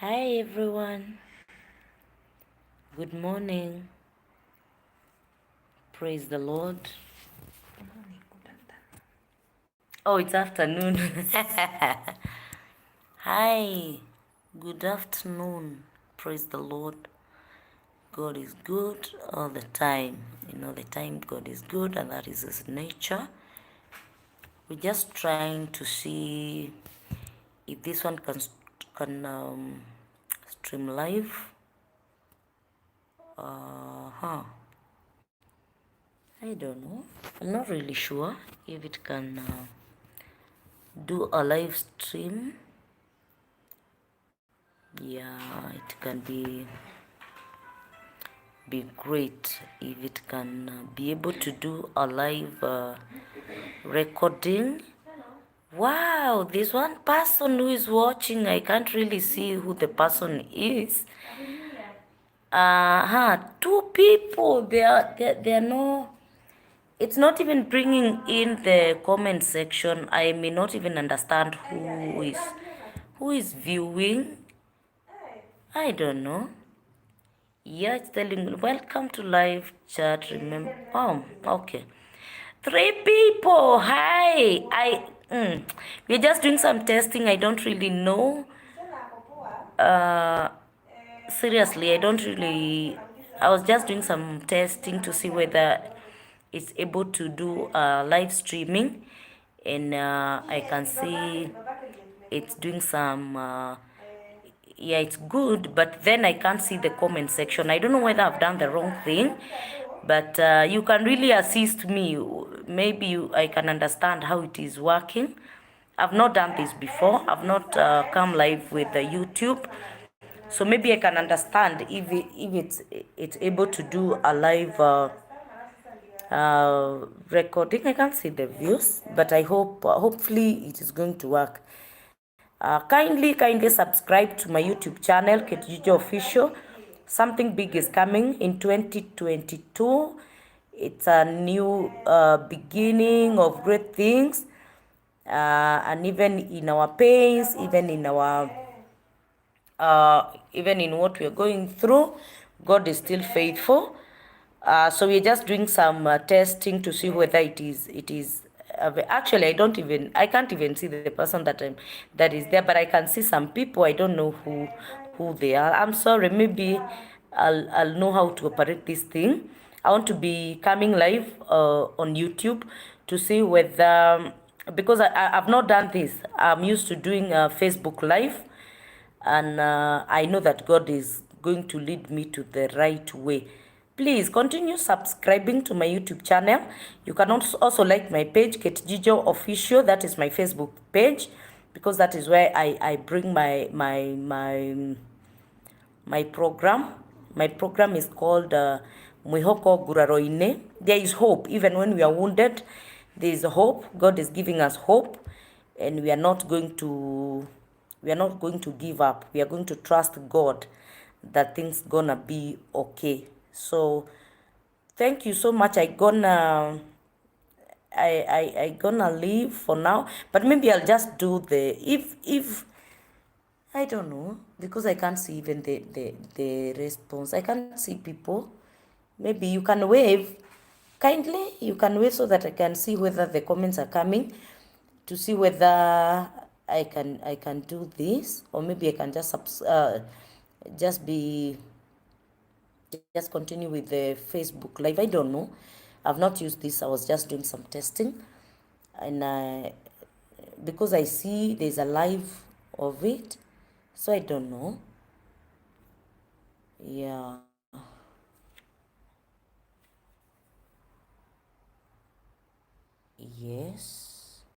Hi everyone. Good morning. Praise the Lord. Oh, it's afternoon. Hi. Good afternoon. Praise the Lord. God is good all the time. The time God is good, and that is His nature. We're just trying to see if this one can stream live. I don't know. I'm not really sure if it can do a live stream. Yeah, it can be great if it can be able to do a live recording. Wow, there's one person who is watching. I can't really see who the person is. Two people. They are no. It's not even bringing in the comment section. I may not even understand who is viewing. I don't know. Yeah, it's telling welcome to live chat. Remember, okay. Three people. Hi. We're just doing some testing. I don't really know. Uh, Seriously, I don't really. I was just doing some testing to see whether it's able to do live streaming, and I can see it's doing some. Yeah, it's good, but then I can't see the comment section. I don't know whether I've done the wrong thing, but you can really assist me. Maybe I can understand how it is working. I've not done this before. I've not come live with the YouTube, so maybe I can understand if it's able to do a live recording. I can't see the views, but I hope hopefully it is going to work. Kindly subscribe to my YouTube channel, Ketjujo Official. Something big is coming in 2022. It's a new beginning of great things. And even in our pains, even in what we are going through, God is still faithful. So we're just doing some testing to see whether it is. Actually, I can't even see the person that is there, but I can see some people. I don't know who they are. I'm sorry. Maybe I'll know how to operate this thing. I want to be coming live on YouTube to see whether, because I've not done this. I'm used to doing Facebook live, and I know that God is going to lead me to the right way. Please continue subscribing to my YouTube channel. You can also like my page, Ketjijo Official. That is my Facebook page, because that is where I bring my program. My program is called Mwihoko Guraroine. There is hope. Even when we are wounded, there is hope. God is giving us hope, and we are not going to give up. We are going to trust God that things gonna be okay. So thank you so much. I gonna leave for now, but maybe I'll just do the if I don't know, because I can't see even the response. I can't see people. Maybe you can wave. Kindly, you can wave so that I can see whether the comments are coming, to see whether I can do this, or maybe I can just be just continue with the Facebook live. I don't know. I've not used this. I was just doing some testing, and because I see there's a live of it, so I don't know. Yeah. Yes.